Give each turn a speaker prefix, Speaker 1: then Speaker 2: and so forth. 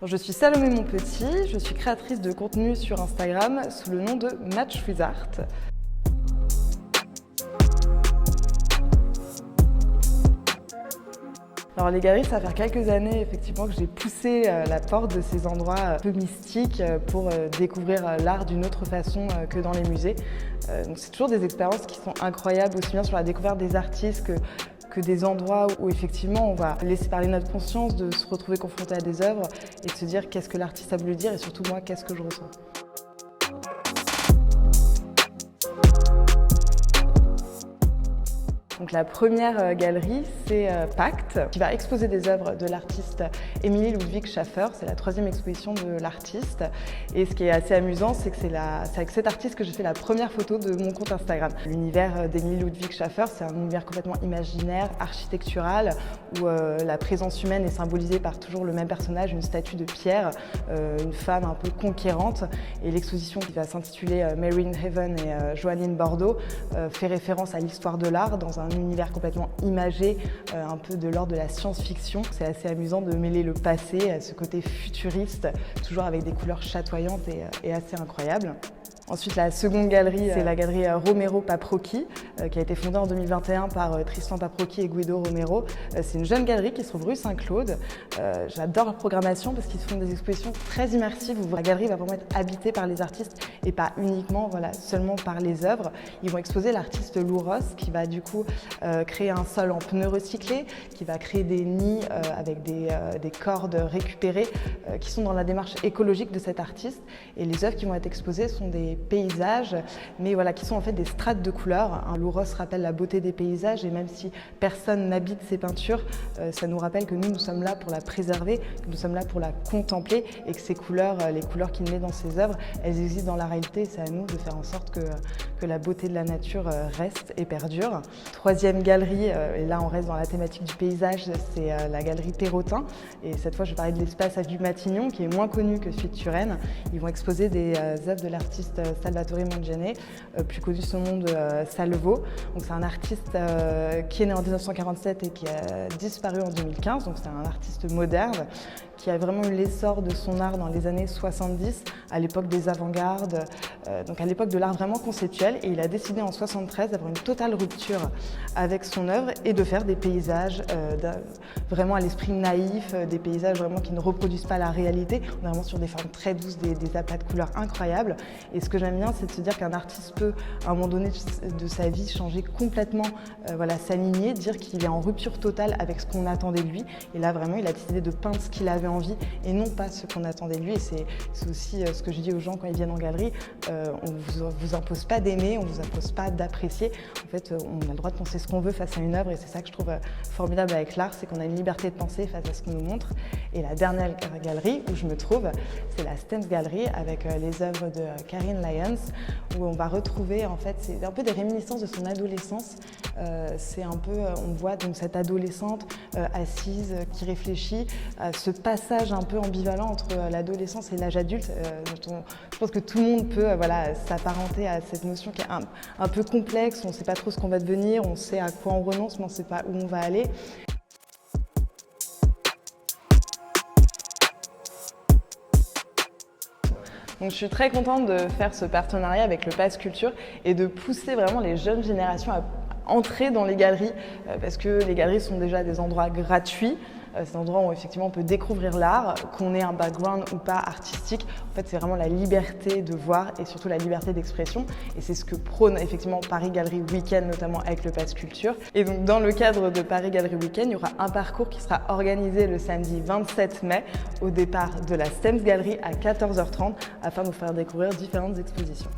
Speaker 1: Je suis Salomé Monpetit, je suis créatrice de contenu sur Instagram sous le nom de Match with Art. Alors les galeries, ça va faire quelques années effectivement que j'ai poussé la porte de ces endroits un peu mystiques pour découvrir l'art d'une autre façon que dans les musées. Donc c'est toujours des expériences qui sont incroyables, aussi bien sur la découverte des artistes que des endroits où effectivement on va laisser parler notre conscience, de se retrouver confronté à des œuvres et de se dire qu'est-ce que l'artiste a voulu dire et surtout moi, qu'est-ce que je ressens. Donc la première galerie, c'est Pacte, qui va exposer des œuvres de l'artiste Émilie Ludwig Schaffer. C'est la troisième exposition de l'artiste. Et ce qui est assez amusant, c'est que c'est avec cet artiste que j'ai fait la première photo de mon compte Instagram. L'univers d'Émilie Ludwig Schaffer, c'est un univers complètement imaginaire, architectural, où la présence humaine est symbolisée par toujours le même personnage, une statue de pierre, une femme un peu conquérante. Et l'exposition qui va s'intituler Mary in Heaven et Joanne in Bordeaux fait référence à l'histoire de l'art dans un univers complètement imagé, un peu de l'ordre de la science-fiction. C'est assez amusant de mêler le passé à ce côté futuriste, toujours avec des couleurs chatoyantes et assez incroyables. Ensuite, la seconde galerie, c'est la galerie Romero Paprocchi, qui a été fondée en 2021 par Tristan Paprocchi et Guido Romero. C'est une jeune galerie qui se trouve rue Saint-Claude. J'adore leur programmation parce qu'ils font des expositions très immersives où la galerie va vraiment être habitée par les artistes et pas uniquement seulement par les œuvres. Ils vont exposer l'artiste Lou Ross qui va du coup créer un sol en pneus recyclés, qui va créer des nids avec des cordes récupérées qui sont dans la démarche écologique de cet artiste. Et les œuvres qui vont être exposées sont des paysages, mais qui sont en fait des strates de couleurs. Lou Ross rappelle la beauté des paysages et même si personne n'habite ces peintures, ça nous rappelle que nous sommes là pour la préserver, que nous sommes là pour la contempler et que ces couleurs, les couleurs qu'il met dans ses œuvres, elles existent dans la réalité. C'est à nous de faire en sorte que la beauté de la nature reste et perdure. Troisième galerie, et là on reste dans la thématique du paysage, c'est la galerie Perrotin. Et cette fois je vais parler de l'espace à vue Matignon qui est moins connu que celui de Turenne. Ils vont exposer des œuvres de l'artiste Salvatore Mangene, plus connu sous le nom de Salvo. Donc c'est un artiste qui est né en 1947 et qui a disparu en 2015. Donc c'est un artiste moderne qui a vraiment eu l'essor de son art dans les années 70, à l'époque des avant-gardes, donc à l'époque de l'art vraiment conceptuel. Et il a décidé en 73 d'avoir une totale rupture avec son œuvre et de faire des paysages vraiment à l'esprit naïf, des paysages vraiment qui ne reproduisent pas la réalité. On est vraiment sur des formes très douces, des aplats de couleurs incroyables. Et ce que j'aime bien, c'est de se dire qu'un artiste peut, à un moment donné de sa vie, changer complètement, s'aligner, dire qu'il est en rupture totale avec ce qu'on attendait de lui. Et là, vraiment, il a décidé de peindre ce qu'il avait envie et non pas ce qu'on attendait de lui. Et c'est aussi ce que je dis aux gens quand ils viennent en galerie, on ne vous impose pas d'aimer, on ne vous impose pas d'apprécier. En fait, on a le droit de penser ce qu'on veut face à une œuvre et c'est ça que je trouve formidable avec l'art, c'est qu'on a une liberté de penser face à ce qu'on nous montre. Et la dernière galerie où je me trouve, c'est la Stems Gallery avec les œuvres de Karine Lyons, où on va retrouver, en fait, c'est un peu des réminiscences de son adolescence. C'est un peu, on voit donc cette adolescente assise, qui réfléchit à ce passage un peu ambivalent entre l'adolescence et l'âge adulte. Je pense que tout le monde peut s'apparenter à cette notion qui est un peu complexe. On ne sait pas trop ce qu'on va devenir, on sait à quoi on renonce, mais on ne sait pas où on va aller. Donc, je suis très contente de faire ce partenariat avec le Pass Culture et de pousser vraiment les jeunes générations à entrer dans les galeries parce que les galeries sont déjà des endroits gratuits. C'est un endroit où effectivement on peut découvrir l'art, qu'on ait un background ou pas artistique. En fait, c'est vraiment la liberté de voir et surtout la liberté d'expression. Et c'est ce que prône effectivement Paris Galerie Weekend, notamment avec le Pass Culture. Et donc dans le cadre de Paris Galerie Weekend, il y aura un parcours qui sera organisé le samedi 27 mai au départ de la Stems Gallery à 14h30 afin de vous faire découvrir différentes expositions.